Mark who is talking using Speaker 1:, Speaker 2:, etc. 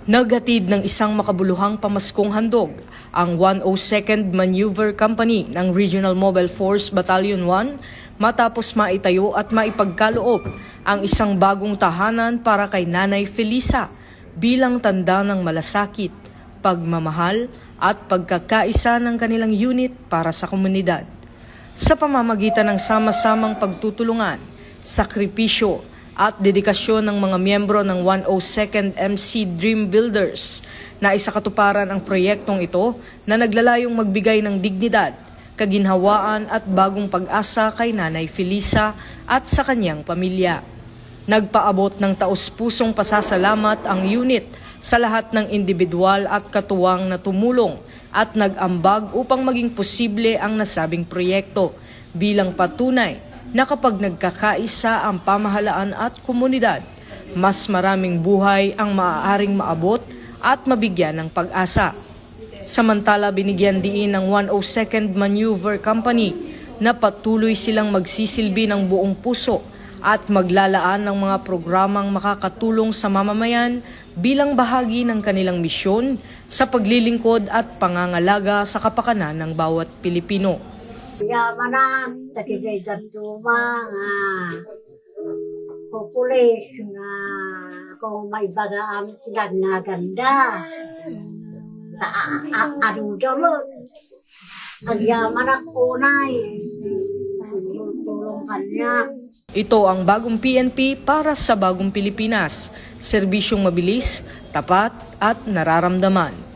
Speaker 1: Naghatid ng isang makabuluhang pamaskong handog ang 102nd Maneuver Company ng Regional Mobile Force Battalion 1 matapos maitayo at maipagkaloob ang isang bagong tahanan para kay Nanay Felisa bilang tanda ng malasakit, pagmamahal at pagkakaisa ng kanilang unit para sa komunidad. Sa pamamagitan ng sama-samang pagtutulungan, sakripisyo at dedikasyon ng mga miyembro ng 102nd MC Dream Builders na isakatuparan ang proyektong ito na naglalayong magbigay ng dignidad, kaginhawaan at bagong pag-asa kay Nanay Felisa at sa kanyang pamilya. Nagpaabot ng taus-pusong pasasalamat ang unit sa lahat ng individual at katuwang na tumulong at nag-ambag upang maging posible ang nasabing proyekto bilang patunay na kapag nagkakaisa ang pamahalaan at komunidad, mas maraming buhay ang maaaring maabot at mabigyan ng pag-asa. Samantala, binigyan diin ng 102nd Maneuver Company na patuloy silang magsisilbi ng buong puso at maglalaan ng mga programang makakatulong sa mamamayan bilang bahagi ng kanilang misyon sa paglilingkod at pangangalaga sa kapakanan ng bawat Pilipino.
Speaker 2: Yaman na, takisay sa tuma nga population na kung may baga ang kinaganda. Anong damot? Ang yaman na kunay. Tulong kanya.
Speaker 1: Ito ang bagong PNP para sa bagong Pilipinas. Serbisyong mabilis, tapat at nararamdaman.